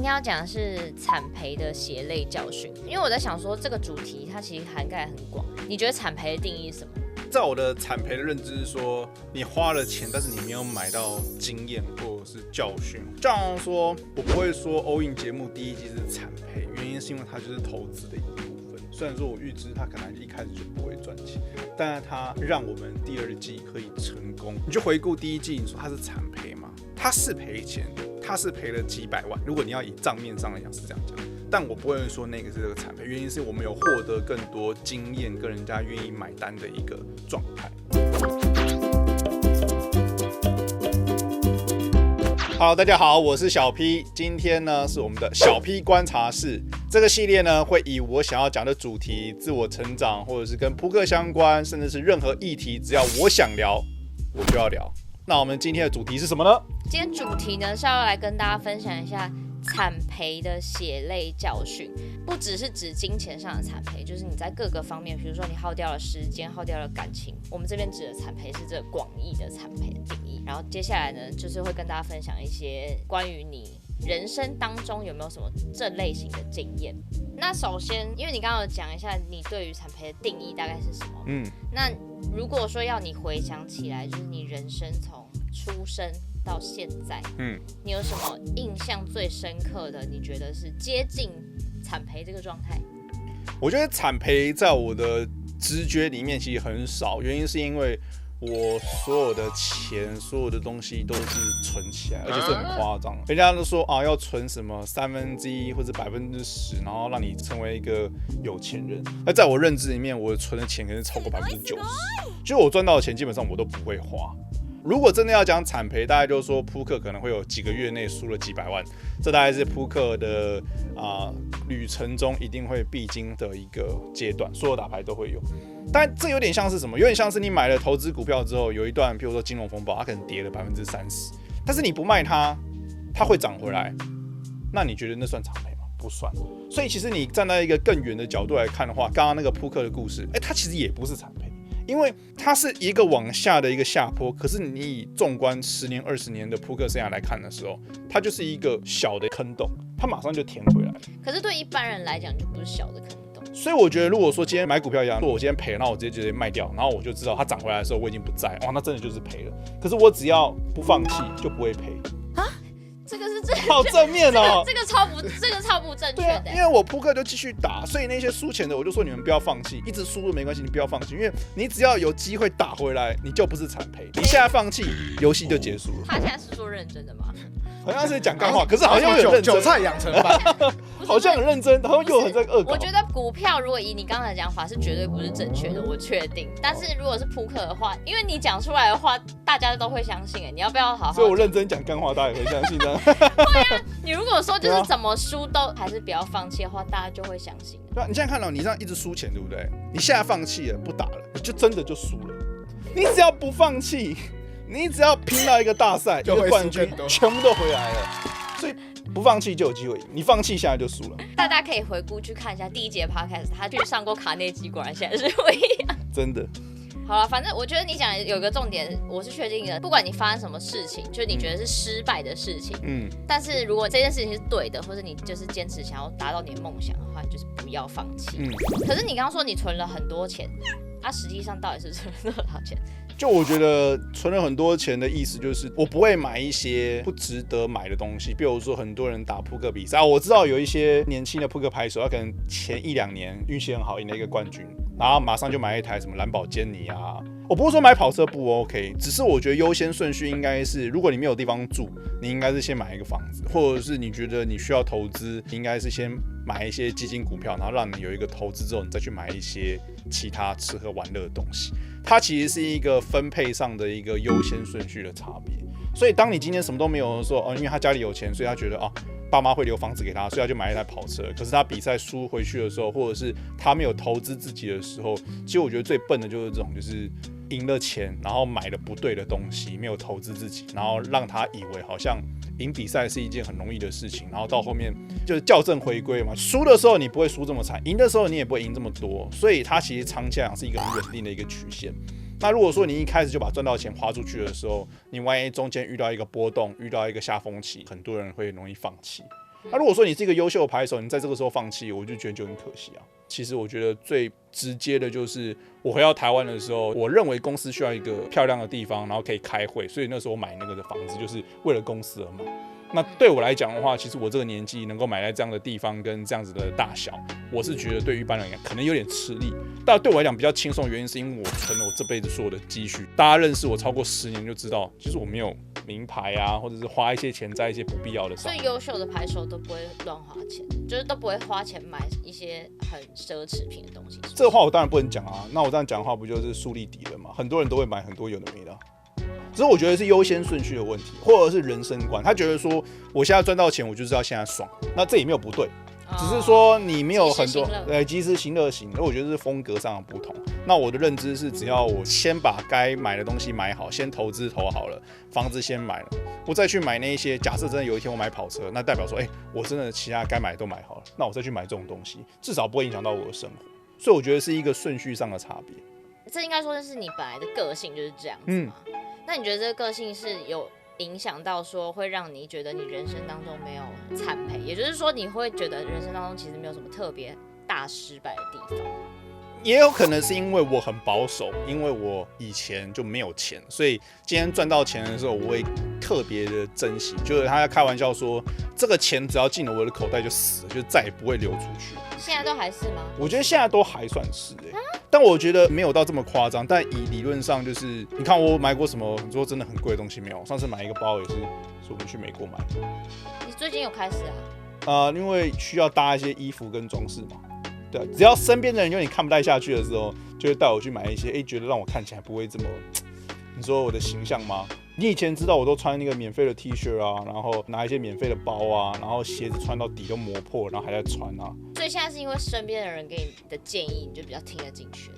今天要讲的是惨赔的血泪教训，因为我在想说这个主题它其实涵盖很广。你觉得惨赔的定义是什么？在我的惨赔的认知是说，你花了钱，但是你没有买到经验或者是教训。就好像说，我不会说 All In 节目第一季是惨赔，原因是因为它就是投资的一部分。虽然说我预知它可能一开始就不会赚钱，但是它让我们第二季可以成功。你就回顾第一季，你说它是惨赔吗？它是赔钱，它是赔了几百万。如果你要以账面上来讲是这样讲。但我不会说那个是这个惨赔，原因是我们有获得更多经验，跟人家愿意买单的一个状态。Hello， 大家好，我是小 P， 今天呢是我们的小 P 观察室。这个系列呢会以我想要讲的主题，自我成长，或者是跟扑克相关，甚至是任何议题，只要我想聊，我就要聊。那我们今天的主题是什么呢？今天主题呢是要来跟大家分享一下惨赔的血泪教训，不只是指金钱上的惨赔，就是你在各个方面，比如说你耗掉了时间，耗掉了感情。我们这边指的惨赔是这个广义的惨赔的定义。然后接下来呢，就是会跟大家分享一些关于你人生当中有没有什么这类型的经验。那首先，因为你刚刚有讲一下你对于惨赔的定义大概是什么，那如果说要你回想起来，就是你人生从出生到现在，你有什么印象最深刻的？你觉得是接近惨赔这个状态？我觉得惨赔在我的直觉里面其实很少，原因是因为我所有的钱、所有的东西都是存起来，而且是很夸张。人家都说啊，要存什么1/3或者10%，然后让你成为一个有钱人。那在我认知里面，我存的钱可能超过90%，就是我赚到的钱基本上我都不会花。如果真的要讲惨赔，大概就是说扑克可能会有几个月内输了几百万，这大概是扑克的旅程中一定会必经的一个阶段，所有打牌都会有。但这有点像是什么？有点像是你买了投资股票之后，有一段，譬如说金融风暴，它可能跌了30%，但是你不卖它，它会涨回来。那你觉得那算惨赔吗？不算。所以其实你站在一个更远的角度来看的话，刚刚那个扑克的故事，它其实也不是惨赔。因为它是一个往下的一个下坡，可是你以纵观10年、20年的扑克生涯来看的时候，它就是一个小的坑洞，它马上就填回来了。可是对一般人来讲，就不是小的坑洞。所以我觉得，如果说今天买股票一样，如果我今天赔了，那我直接卖掉，然后我就知道它涨回来的时候我已经不在，哇，那真的就是赔了。可是我只要不放弃，就不会赔。这个是正确，好正面哦，这个超不正确的。对，因为我扑克就继续打，所以那些输钱的我就说你们不要放弃，一直输都没关系，你不要放弃，因为你只要有机会打回来，你就不是惨赔。你现在放弃，游戏就结束了。他现在是说认真的吗？好像是讲干话，可是好像很认真。韭菜养成版，好像很认真，然后又很在恶搞。我觉得股票如果以你刚才的讲法是绝对不是正确的，我确定。但是如果是扑克的话，因为你讲出来的话，大家都会相信。你要不要好好？所以我认真讲干话，大家也会相信的。对啊，你如果说就是怎么输都还是不要放弃的话，大家就会相信。对啊，你现在看到你这样一直输钱，对不对？你现在放弃了，不打了，你就真的就输了。你只要不放弃，你只要拼到一个大赛，一个冠军，全部都回来了。所以不放弃就有机会赢，你放弃下来就输了。大家可以回顾去看一下第一节 podcast， 他去上过卡内基，果然现在是不一样。真的。好了，反正我觉得你讲有一个重点，我是确定的，不管你发生什么事情，就是你觉得是失败的事情，但是如果这件事情是对的，或者你就是坚持想要达到你的梦想的话，就是不要放弃。可是你刚刚说你存了很多钱，实际上到底是存了多少钱？就我觉得存了很多钱的意思就是，我不会买一些不值得买的东西。比如说，很多人打扑克比赛，我知道有一些年轻的扑克牌手，他可能前1-2年运气很好，赢了一个冠军，然后马上就买一台什么兰博基尼啊。我不是说买跑车不 OK， 只是我觉得优先顺序应该是，如果你没有地方住，你应该是先买一个房子，或者是你觉得你需要投资，你应该是先买一些基金股票，然后让你有一个投资之后，你再去买一些其他吃喝玩乐的东西。它其实是一个分配上的一个优先顺序的差别。所以当你今天什么都没有的时候，因为他家里有钱，所以他觉得爸妈会留房子给他，所以他就买一台跑车。可是他比赛输回去的时候，或者是他没有投资自己的时候，其实我觉得最笨的就是这种，就是赢了钱，然后买了不对的东西，没有投资自己，然后让他以为好像赢比赛是一件很容易的事情，然后到后面就是校正回归嘛。输的时候你不会输这么惨，赢的时候你也不会赢这么多，所以它其实长期来讲是一个很稳定的一个曲线。那如果说你一开始就把赚到钱花出去的时候，你万一中间遇到一个波动，遇到一个下风期，很多人会容易放弃。那如果说你是一个优秀的拍手，你在这个时候放弃，我就觉得就很可惜啊。其实我觉得最直接的就是我回到台湾的时候，我认为公司需要一个漂亮的地方，然后可以开会，所以那时候我买那个的房子就是为了公司而买。那对我来讲的话，其实我这个年纪能够买在这样的地方跟这样子的大小，我是觉得对于一般人可能有点吃力，但对我来讲比较轻松的原因是因为我存了我这辈子所有的积蓄。大家认识我超过10年就知道，其实我没有名牌啊，或者是花一些钱在一些不必要的上面。所以优秀的拍手都不会乱花钱，就是都不会花钱买一些很奢侈品的东西。这个话我当然不能讲啊，那我这样讲的话不就是树立敌人吗？很多人都会买很多有的没的。只是我觉得是优先顺序的问题，或者是人生观。他觉得说，我现在赚到钱，我就是要现在爽。那这也没有不对，只是说你没有很多及时行乐型。我觉得是风格上的不同。那我的认知是，只要我先把该买的东西买好，先投资投好了，房子先买了，我再去买那一些。假设真的有一天我买跑车，那代表说，我真的其他该买的都买好了，那我再去买这种东西，至少不会影响到我的生活。所以我觉得是一个顺序上的差别。这应该说是你本来的个性就是这样子嘛。那你觉得这个个性是有影响到说会让你觉得你人生当中没有惨赔，也就是说你会觉得人生当中其实没有什么特别大失败的地方？也有可能是因为我很保守，因为我以前就没有钱，所以今天赚到钱的时候，我会特别的珍惜。就是他在开玩笑说，这个钱只要进了我的口袋就死了，就再也不会流出去。现在都还是吗？我觉得现在都还算是但我觉得没有到这么夸张。但以理论上，就是你看我买过什么，你说真的很贵的东西没有？上次买一个包也是我们去美国买的。你最近有开始因为需要搭一些衣服跟装饰嘛。对，只要身边的人有点看不太下去的时候，就会带我去买一些，觉得让我看起来不会这么，你说我的形象吗？你以前知道我都穿那个免费的 T 恤啊，然后拿一些免费的包啊，然后鞋子穿到底都磨破，然后还在穿啊。所以现在是因为身边的人给你的建议，你就比较听得进去。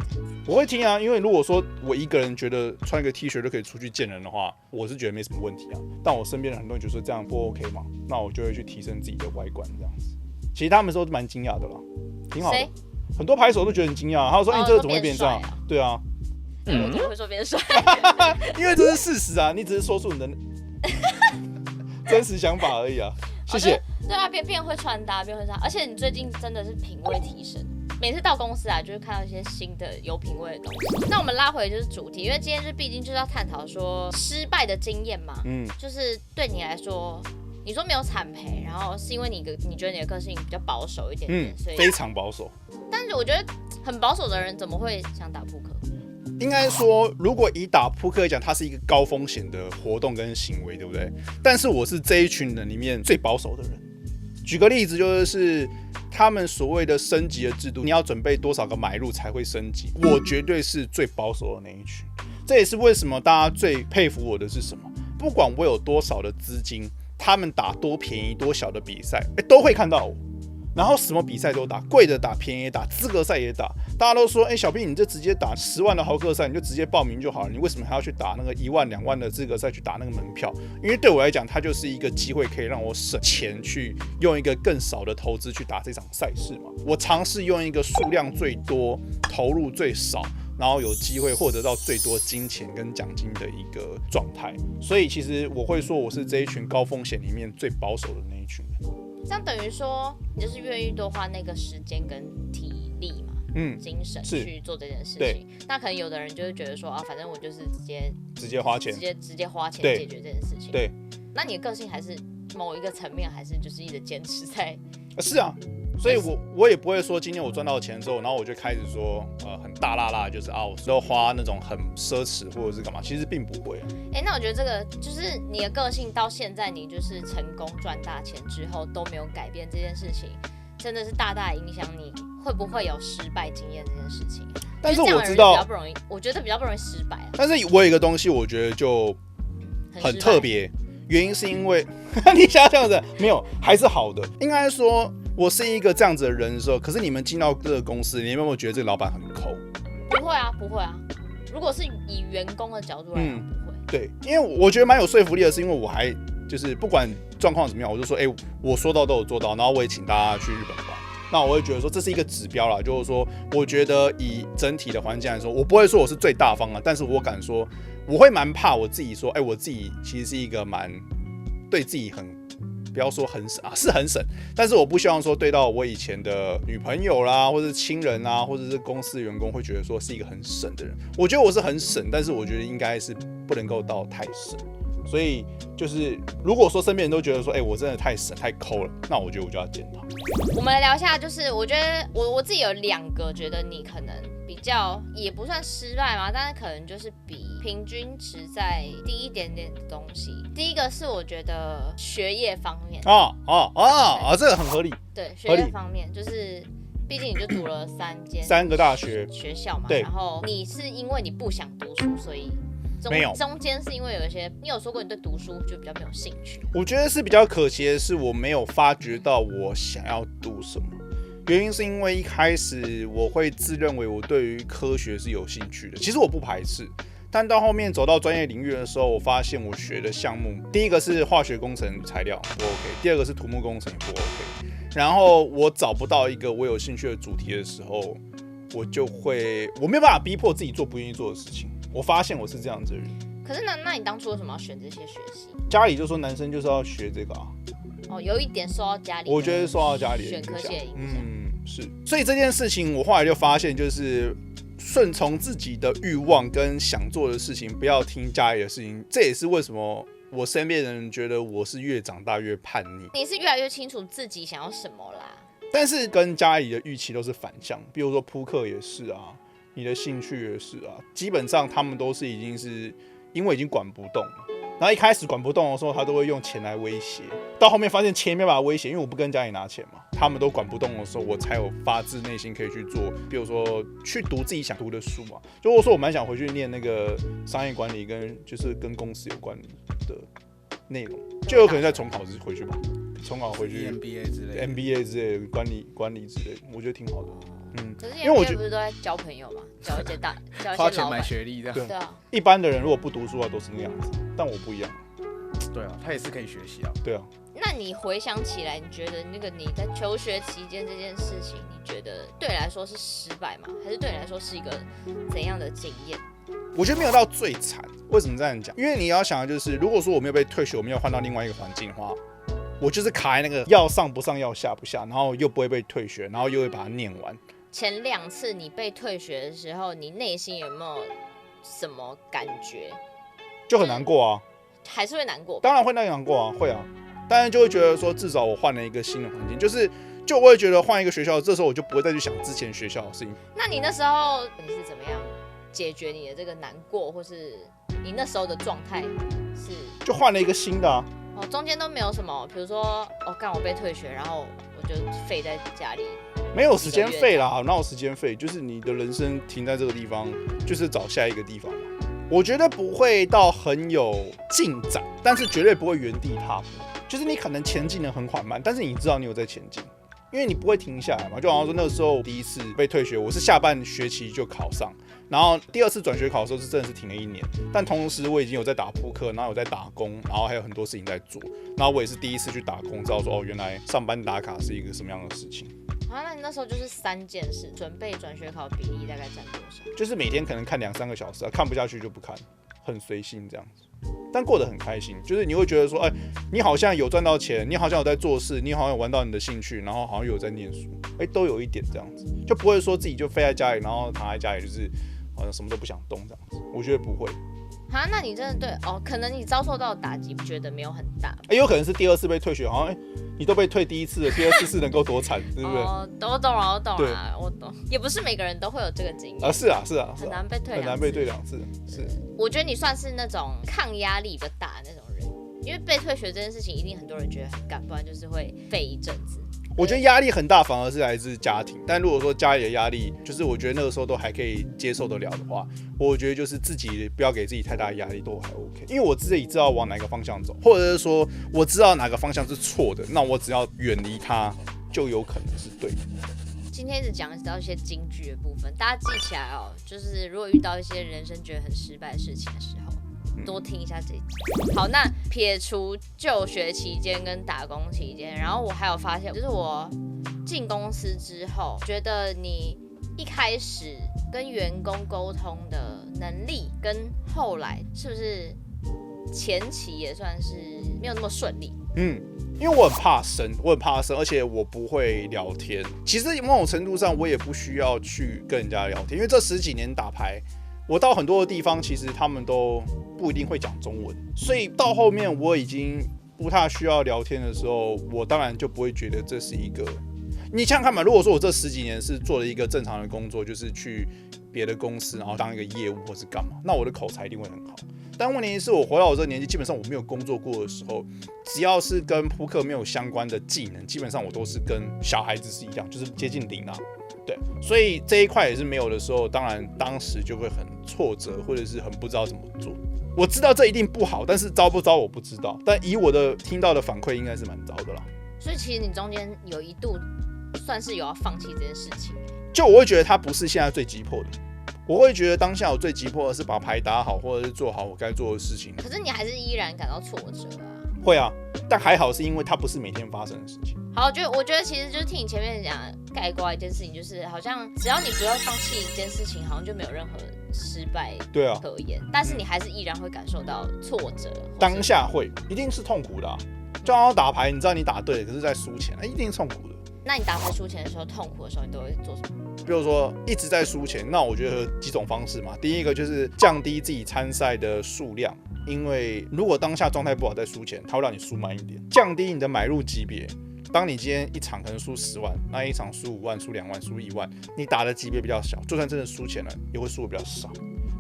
我会听啊，因为如果说我一个人觉得穿一个 T 恤就可以出去见人的话，我是觉得没什么问题啊。但我身边的很多人就说这样不 OK 嘛，那我就会去提升自己的外观这样子。其实他们说蛮惊讶的啦，挺好的。很多拍手都觉得很惊讶，他说：“这个怎么会变这样？”对啊，我怎么会说变帅？因为这是事实啊，你只是说出你的真实想法而已啊。谢谢。对啊，变会穿搭，变会穿搭，而且你最近真的是品味提升。每次到公司啊，就是看到一些新的有品味的东西。那我们拉回就是主题，因为今天就毕竟就是要探讨说失败的经验嘛。就是对你来说。你说没有惨赔，然后是因为你觉得你的个性比较保守一点点，所以非常保守。但是我觉得很保守的人怎么会想打扑克？应该说，如果以打扑克来讲，它是一个高风险的活动跟行为，对不对？但是我是这一群人里面最保守的人。举个例子，就是他们所谓的升级的制度，你要准备多少个买入才会升级？我绝对是最保守的那一群。这也是为什么大家最佩服我的是什么？不管我有多少的资金。他们打多便宜多小的比赛，都会看到我。然后什么比赛都打，贵的打，便宜的打，资格赛也打。大家都说，小兵，你就直接打10万的豪客赛，你就直接报名就好了。你为什么还要去打那个1万、2万的资格赛去打那个门票？因为对我来讲，它就是一个机会，可以让我省钱，去用一个更少的投资去打这场赛事嘛。我尝试用一个数量最多、投入最少。然后有机会获得到最多金钱跟奖金的一个状态，所以其实我会说我是这一群高风险里面最保守的那一群人。这样等于说你就是愿意多花那个时间跟体力嘛，精神去做这件事情。那可能有的人就会觉得说反正我就是直接花钱，直接花钱解决这件事情。对，那你的个性还是某一个层面，还是就是一直坚持在。是啊。所以我也不会说今天我赚到钱之后，然后我就开始说很大辣辣，就是我都花那种很奢侈或者是干嘛，其实并不会。那我觉得这个就是你的个性到现在你就是成功赚大钱之后都没有改变这件事情，真的是大大影响你会不会有失败经验这件事事情。但是我知道，我觉得比较不容易失败。但是我有一个东西，我觉得就很特别，原因是因为你想这样子没有，还是好的。应该说，我是一个这样子的人的时候，可是你们进到这个公司，你有没有觉得这个老板很抠？不会啊，不会啊。如果是以员工的角度来讲，不会。对，因为我觉得蛮有说服力的，是因为我还就是不管状况怎么样，我就说，我说到都有做到，然后我也请大家去日本玩。那我会觉得说这是一个指标啦，就是说，我觉得以整体的环境来说，我不会说我是最大方的，但是我敢说，我会蛮怕我自己说，我自己其实是一个蛮对自己很不要说很省啊，是很省，但是我不希望说对到我以前的女朋友啦，或者亲人啊，或者是公司员工会觉得说是一个很省的人。我觉得我是很省，但是我觉得应该是不能够到太省。所以就是如果说身边人都觉得说，我真的太省太抠了，那我觉得我就要检讨。我们来聊一下，就是我觉得我自己有2个觉得你可能比较也不算失败嘛，但是可能就是比平均值再低一点点的东西。第一个是我觉得学业方面，这个很合理。对，学业方面就是。毕竟你就读了3个大学校嘛，对，然后你是因为你不想读书，所以中间是因为有一些，你有说过你对读书就比较没有兴趣。我觉得是比较可惜的是，我没有发觉到我想要读什么。原因是因为一开始我会自认为我对于科学是有兴趣的，其实我不排斥。但到后面走到专业领域的时候，我发现我学的项目，第一个是化学工程材料不 OK， 第二个是土木工程也不 OK。然后我找不到一个我有兴趣的主题的时候，我没有办法逼迫自己做不愿意做的事情。我发现我是这样子的人。可是那你当初为什么要选这些学系？家里就说男生就是要学这个啊。有一点受到家里，我觉得受到家里的选科系的影响。是。所以这件事情我后来就发现，就是顺从自己的欲望跟想做的事情，不要听家里的事情。这也是为什么我身边的人觉得我是越长大越叛逆。你是越来越清楚自己想要什么啦。但是跟家里的预期都是反向，比如说扑克也是啊，你的兴趣也是啊，基本上他们都是已经是因为已经管不动了。然后一开始管不动的时候，他都会用钱来威胁，到后面发现钱没办法威胁，因为我不跟家里拿钱嘛，他们都管不动的时候，我才有发自内心可以去做，比如说去读自己想读的书嘛。就我说我蛮想回去念那个商业管理就是跟公司有关的内容，就有可能再重考回去吧，重考回去 MBA 之类的，MBA 之类的管理之类的，我觉得挺好的。可是因为我觉得不是都在交朋友嘛，交一些花钱买学历的。对啊，一般的人如果不读书的话都是那样子，但我不一样。对啊，他也是可以学习啊。对啊。那你回想起来，你觉得那个你在求学期间这件事情，你觉得对你来说是失败吗？还是对你来说是一个怎样的经验？我觉得没有到最惨。为什么这样讲？因为你要想的就是，如果说我没有被退学，我没有换到另外一个环境的话，我就是卡在那个要上不上要下不下，然后又不会被退学，然后又会把它念完。前2次你被退学的时候，你内心有没有什么感觉？就很难过啊。还是会难过？当然会难过啊，会啊。当然就会觉得说，至少我换了一个新的环境，就我会觉得换一个学校，这时候我就不会再去想之前学校的事情。那你那时候你是怎么样解决你的这个难过，或是你那时候的状态是？就换了一个新的啊。中间都没有什么，比如说干我被退学，然后我就废在家里。没有时间废啦，哪有时间废？就是你的人生停在这个地方，就是找下一个地方嘛。我觉得不会到很有进展，但是绝对不会原地踏步。就是你可能前进的很缓慢，但是你知道你有在前进，因为你不会停下来嘛。就好像说那个时候第一次被退学，我是下半学期就考上，然后第2次转学考的时候是真的是停了1年，但同时我已经有在打扑克，然后有在打工，然后还有很多事情在做，然后我也是第一次去打工，知道说原来上班打卡是一个什么样的事情。那你那时候就是3件事，准备转学考比例大概占多少？就是每天可能看2-3个小时啊，看不下去就不看，很随性这样子，但过得很开心。就是你会觉得说，你好像有赚到钱，你好像有在做事，你好像有玩到你的兴趣，然后好像有在念书，都有一点这样子，就不会说自己就飞在家里，然后躺在家里就是好像什么都不想动这样子。我觉得不会。那你真的对可能你遭受到的打击觉得没有很大，有可能是第2次被退学，好像你都被退第1次了，第2次是能够多惨，对不对？我懂了，我懂，也不是每个人都会有这个经验是啊，很难被退，很难被退2次，是。我觉得你算是那种抗压力比较大的那种人，因为被退学这件事情，一定很多人觉得很干，不然就是会废一阵子。我觉得压力很大，反而是来自家庭。但如果说家里的压力，就是我觉得那个时候都还可以接受得了的话，我觉得就是自己不要给自己太大的压力，都还 OK。因为我自己知道往哪个方向走，或者是说我知道哪个方向是错的，那我只要远离它，就有可能是对的。今天一直讲到一些金句的部分，大家记起来就是如果遇到一些人生觉得很失败的事情的时候，多听一下这一集。好，那撇除就学期间跟打工期间，然后我还有发现，就是我进公司之后，觉得你一开始跟员工沟通的能力，跟后来是不是前期也算是没有那么顺利？因为我很怕生，而且我不会聊天。其实某种程度上，我也不需要去跟人家聊天，因为这10几年打牌，我到很多的地方，其实他们都不一定会讲中文，所以到后面我已经不太需要聊天的时候，我当然就不会觉得这是一个。你想想看嘛，如果说我这10几年是做了一个正常的工作，就是去别的公司，然后当一个业务或是干嘛，那我的口才一定会很好。但问题是我活到我这个年纪，基本上我没有工作过的时候，只要是跟扑克没有相关的技能，基本上我都是跟小孩子是一样，就是接近零啊。对，所以这一块也是没有的时候，当然当时就会很挫折，或者是很不知道怎么做。我知道这一定不好，但是糟不糟我不知道。但以我的听到的反馈，应该是蛮糟的啦。所以其实你中间有一度算是有要放弃这件事情。就我会觉得它不是现在最急迫的。我会觉得当下我最急迫的是把牌打好，或者是做好我该做的事情。可是你还是依然感到挫折啊？会啊，但还好是因为它不是每天发生的事情。好，我觉得其实就是听你前面讲概括一件事情，就是好像只要你不要放弃一件事情，好像就没有任何失败可言。但是你还是依然会感受到挫折。当下会，一定是痛苦的啊。就好像打牌，你知道你打对了，可是在输钱，一定是痛苦的。那你打牌输钱的时候，痛苦的时候，你都会做什么？比如说一直在输钱，那我觉得有几种方式嘛。第一个就是降低自己参赛的数量，因为如果当下状态不好再输钱，它会让你输慢一点。降低你的买入级别，当你今天一场可能输10万，那一场输5万、输2万、输1万，你打的级别比较小，就算真的输钱了，也会输的比较少。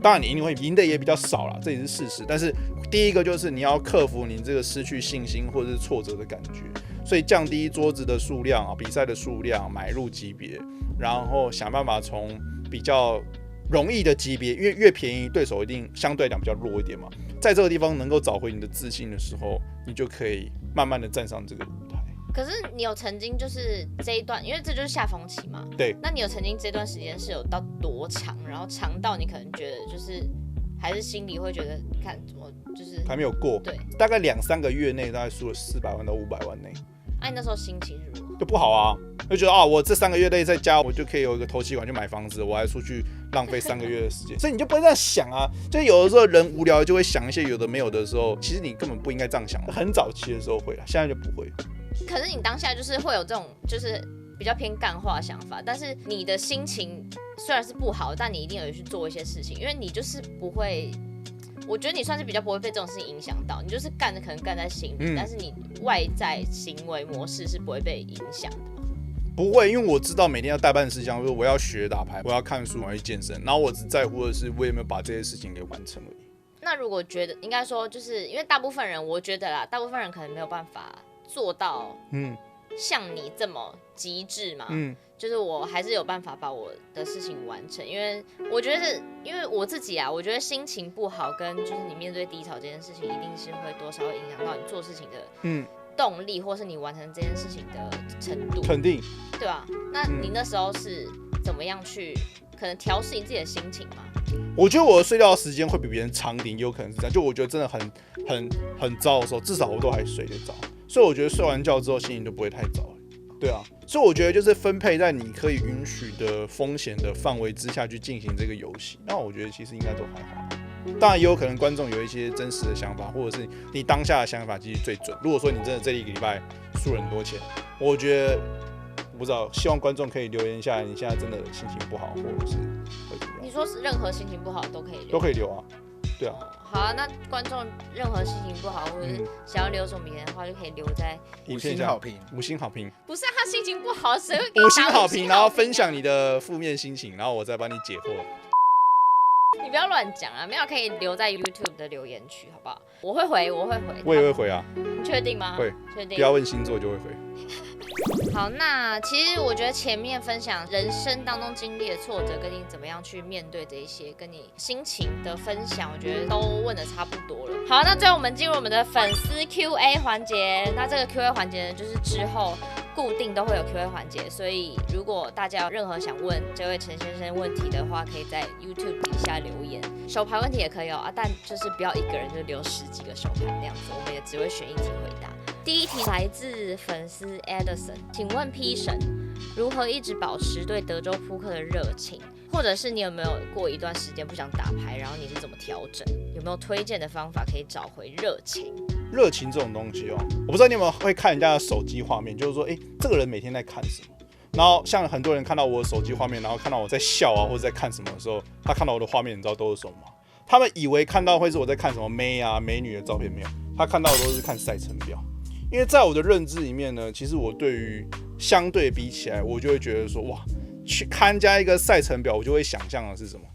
当然你一定会赢的也比较少啦，这也是事实。但是第一个就是你要克服你这个失去信心或者是挫折的感觉，所以降低桌子的数量啊，比赛的数量，买入级别，然后想办法从比较容易的级别，因为越便宜对手一定相对来讲比较弱一点嘛，在这个地方能够找回你的自信的时候，你就可以慢慢的站上这个舞台。可是你有曾经就是这一段，因为这就是下风期嘛，对。那你有曾经这段时间是有到多长，然后长到你可能觉得就是还是心里会觉得，看怎么就是还没有过，对，大概2-3个月内大概输了400万到500万内。那你那时候心情是如何？就不好啊，就觉得啊，我这3个月内在家，我就可以有一个头期款去买房子，我还出去浪费3个月的时间，所以你就不会这样想啊。就有的时候人无聊就会想一些有的没有的时候，其实你根本不应该这样想。很早期的时候会啊，现在就不会。可是你当下就是会有这种就是比较偏干化的想法，但是你的心情虽然是不好，但你一定有去做一些事情，因为你就是不会。我觉得你算是比较不会被这种事情影响到，你就是干的可能干在心里，但是你外在行为模式是不会被影响的。不会，因为我知道每天要代办事项，就是我要学打牌，我要看书，我要去健身，然后我只在乎的是我有没有把这些事情给完成而已。那如果觉得应该说，就是因为大部分人，我觉得啦，大部分人可能没有办法做到，像你这么极致嘛，就是我还是有办法把我的事情完成，因为我觉得是因为我自己啊，我觉得心情不好跟就是你面对低潮这件事情，一定是会多少会影响到你做事情的动力，或是你完成这件事情的程度，肯定，对吧？那你那时候是怎么样去可能调适你自己的心情吗？我觉得我的睡觉的时间会比别人长一点，有可能是这样。就我觉得真的很糟的时候，至少我都还睡得着，所以我觉得睡完觉之后心情就不会太糟。对啊，所以我觉得就是分配在你可以允许的风险的范围之下去进行这个游戏，那我觉得其实应该都还好。当然也有可能观众有一些真实的想法，或者是你当下的想法其实最准。如果说你真的这一个礼拜输了很多钱，我觉得我不知道，希望观众可以留言下来，你现在真的心情不好，或者是会怎么样？你说是任何心情不好都可以留，都可以留啊。对啊，好啊，那观众任何心情不好或者是想要留什么言的话，就可以留在5星好评。5星好评，不是他心情不好，谁会给你5星好评，然后分享你的负面心情，然后我再帮你解惑。你不要乱讲啊，没有可以留在 YouTube 的留言区，好不好？我会回，我也会回啊。你确定吗？会，确定。不要问星座就会回。好，那其实我觉得前面分享人生当中经历的挫折，跟你怎么样去面对这一些，跟你心情的分享，我觉得都问的差不多了。好，那最后我们进入我们的粉丝 Q&A 环节。那这个 Q&A 环节呢，就是之后固定都会有 Q&A 环节，所以如果大家有任何想问这位陈先生问题的话，可以在 YouTube 底下留言。手牌问题也可以啊，但就是不要一个人就留10几个手牌那样子，我们也只会选一题回答。第一题来自粉丝 Edison， 请问 P 神如何一直保持对德州扑克的热情？或者是你有没有过一段时间不想打牌，然后你是怎么调整？有没有推荐的方法可以找回热情？热情这种东西哦，我不知道你有没有会看人家的手机画面，就是说，这个人每天在看什么？然后像很多人看到我的手机画面，然后看到我在笑啊，或者在看什么的时候，他看到我的画面，你知道都是什么吗？他们以为看到会是我在看什么妹啊、美女的照片，没有，他看到的都是看赛程表。因为在我的认知里面呢，其实我对于相对比起来，我就会觉得说，哇，去参加一个赛程表，我就会想象的是什么？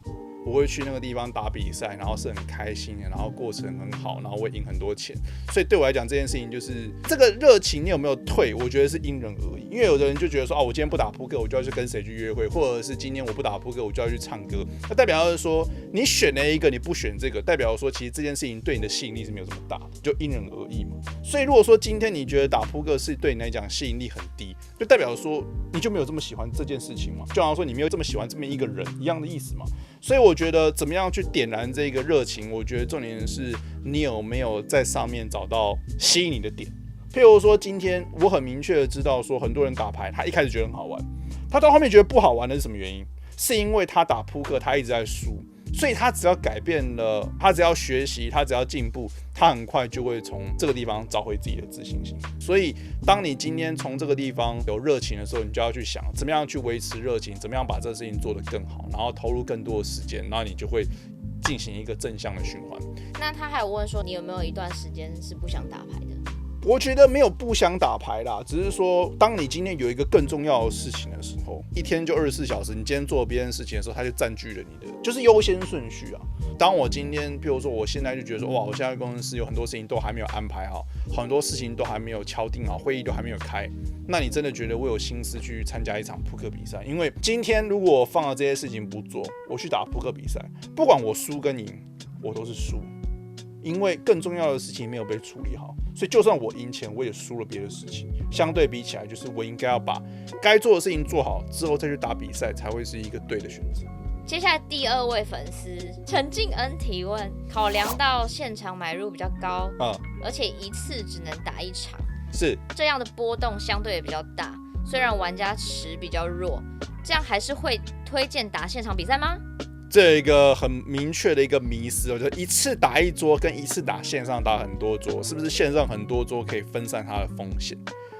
我会去那个地方打比赛，然后是很开心的，然后过程很好，然后会赢很多钱。所以对我来讲，这件事情就是这个热情，你有没有退？我觉得是因人而异。因为有的人就觉得说，我今天不打扑克，我就要去跟谁去约会，或者是今天我不打扑克，我就要去唱歌。那代表是说，你选了一个，你不选这个，代表说其实这件事情对你的吸引力是没有这么大的，就因人而异嘛。所以如果说今天你觉得打扑克是对你来讲吸引力很低，就代表说你就没有这么喜欢这件事情嘛，就好像说你没有这么喜欢这么一个人一样的意思嘛。所以我觉得怎么样去点燃这个热情，我觉得重点是你有没有在上面找到吸引你的点。譬如说今天我很明确的知道说，很多人打牌他一开始觉得很好玩，他到后面觉得不好玩的是什么原因？是因为他打扑克他一直在输，所以他只要改变了，他只要学习，他只要进步，他很快就会从这个地方找回自己的自信心。所以当你今天从这个地方有热情的时候，你就要去想怎么样去维持热情，怎么样把这个事情做得更好，然后投入更多的时间，然后你就会进行一个正向的循环。那他还有问说，你有没有一段时间是不想打牌的？我觉得没有不想打牌啦，只是说，当你今天有一个更重要的事情的时候，一天就24小时，你今天做别人事情的时候，它就占据了你的，就是优先顺序啊。当我今天，譬如说，我现在就觉得说，哇，我现在公司有很多事情都还没有安排好，很多事情都还没有敲定好，会议都还没有开，那你真的觉得我有心思去参加一场扑克比赛？因为今天如果我放了这些事情不做，我去打扑克比赛，不管我输跟赢，我都是输。因为更重要的事情没有被处理好，所以就算我赢钱，我也输了别的事情。相对比起来，就是我应该要把该做的事情做好之后再去打比赛，才会是一个对的选择。接下来第2位粉丝陈敬恩提问：考量到现场买入比较高，而且一次只能打1场，是这样的波动相对也比较大。虽然玩家池比较弱，这样还是会推荐打现场比赛吗？这一个很明确的一个迷思哦，就是一次打一桌跟一次打线上打很多桌，是不是线上很多桌可以分散它的风险？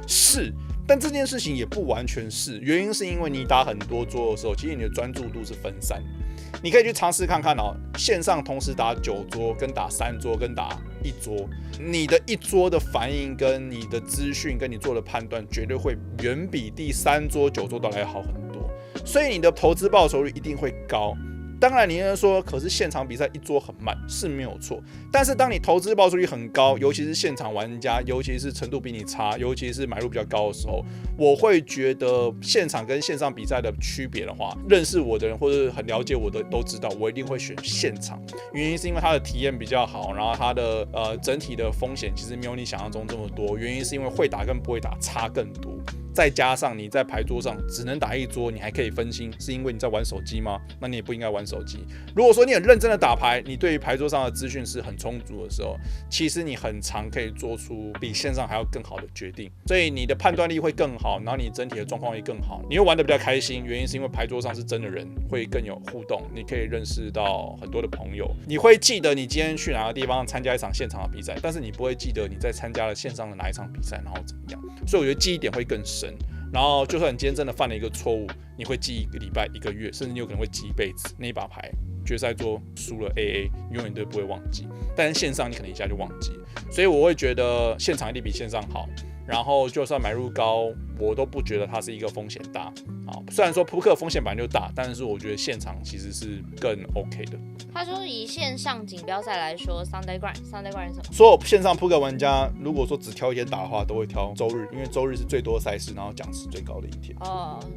是，但这件事情也不完全是，原因是因为你打很多桌的时候，其实你的专注度是分散的。你可以去尝试看看哦，线上同时打9桌跟打3桌跟打1桌，你的1桌的反应跟你的资讯跟你做的判断，绝对会远比第3桌9桌都来好很多，所以你的投资报酬率一定会高。当然，你会说，可是现场比赛1桌很慢是没有错，但是当你投资报酬率很高，尤其是现场玩家，尤其是程度比你差，尤其是买入比较高的时候，我会觉得现场跟线上比赛的区别的话，认识我的人或者很了解我的都知道，我一定会选现场。原因是因为它的体验比较好，然后它的整体的风险其实没有你想象中这么多。原因是因为会打跟不会打差更多。再加上你在牌桌上只能打1桌，你还可以分心，是因为你在玩手机吗？那你也不应该玩手机。如果说你很认真的打牌，你对于牌桌上的资讯是很充足的时候，其实你很常可以做出比线上还要更好的决定，所以你的判断力会更好，然后你整体的状况会更好，你会玩得比较开心。原因是因为牌桌上是真的人，会更有互动，你可以认识到很多的朋友，你会记得你今天去哪个地方参加一场现场的比赛，但是你不会记得你在参加了线上的哪一场比赛，然后怎么样。所以我觉得记忆点会更深。然后，就算你今天真的犯了一个错误，你会记1个礼拜、1个月，甚至你有可能会记一辈子。那一把牌决赛桌输了 AA， 永远都不会忘记。但是线上你可能一下就忘记，所以我会觉得现场一定比线上好。然后就算买入高，我都不觉得它是一个风险大。好，虽然说扑克风险本来就大，但是我觉得现场其实是更 OK 的。他说以线上锦标赛来说 ，Sunday Grind 是什么？所有线上扑克玩家，如果说只挑一天打的话，都会挑周日，因为周日是最多赛事，然后奖池最高的一天。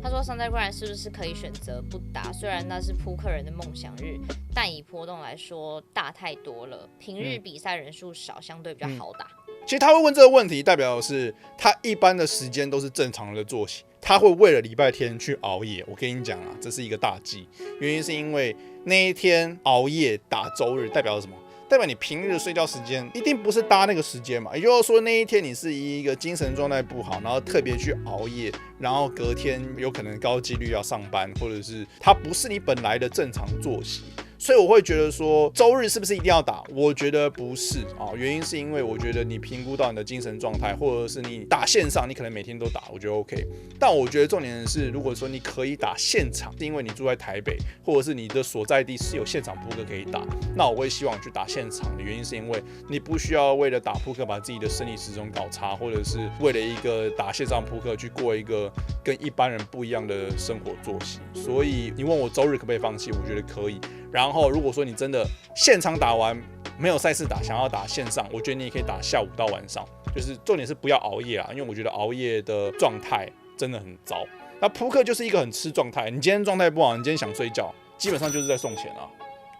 他说 Sunday Grind 是不是可以选择不打？虽然那是扑克人的梦想日，但以波动来说大太多了，平日比赛人数少，相对比较好打。其实他会问这个问题，代表的是他一般的时间都是正常的作息，他会为了礼拜天去熬夜。我跟你讲啊，这是一个大忌。原因是因为那一天熬夜打周日，代表什么？代表你平日的睡觉时间一定不是搭那个时间嘛。也就是说，那一天你是一个精神状态不好，然后特别去熬夜，然后隔天有可能高几率要上班，或者是它不是你本来的正常作息。所以我会觉得说周日是不是一定要打？我觉得不是啊，原因是因为我觉得你评估到你的精神状态，或者是你打线上，你可能每天都打，我觉得 OK。但我觉得重点是，如果说你可以打现场，是因为你住在台北，或者是你的所在地是有现场扑克可以打，那我会希望去打现场的原因是因为你不需要为了打扑克把自己的生理时钟搞差，或者是为了一个打线上扑克去过一个跟一般人不一样的生活作息。所以你问我周日可不可以放弃，我觉得可以。然后如果说你真的现场打完没有赛事打，想要打线上，我觉得你也可以打下午到晚上，就是重点是不要熬夜啦，因为我觉得熬夜的状态真的很糟。那扑克就是一个很吃状态，你今天状态不好，你今天想睡觉，基本上就是在送钱啊。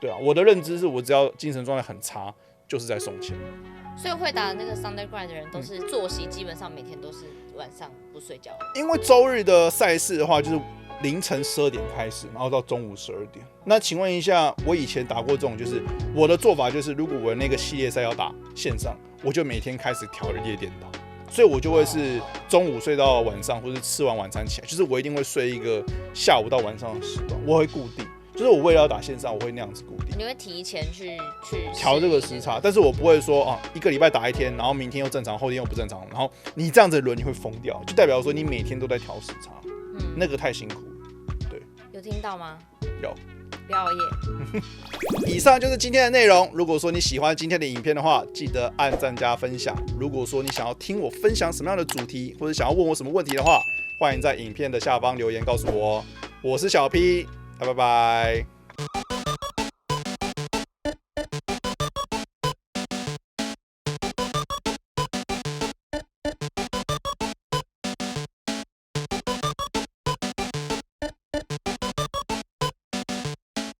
对啊，我的认知是我只要精神状态很差，就是在送钱。所以会打那个 Sunday Grind 的人，都是作息基本上每天都是晚上不睡觉。因为周日的赛事的话，就是凌晨12点开始，然后到中午12点。那请问一下，我以前打过这种，就是我的做法就是，如果我那个系列赛要打线上，我就每天开始调夜点打，所以我就会是中午睡到晚上，或是吃完晚餐起来，就是我一定会睡一个下午到晚上的时段，我会固定。就是我为了要打线上，我会那样子固定。你会提前去调这个时差，但是我不会说啊，一个礼拜打一天，然后明天又正常，后天又不正常，然后你这样子轮你会疯掉，就代表说你每天都在调时差，那个太辛苦了。对，有听到吗？有。不要熬夜。以上就是今天的内容。如果说你喜欢今天的影片的话，记得按赞加分享。如果说你想要听我分享什么样的主题，或者想要问我什么问题的话，欢迎在影片的下方留言告诉我。我是小 P。拜拜。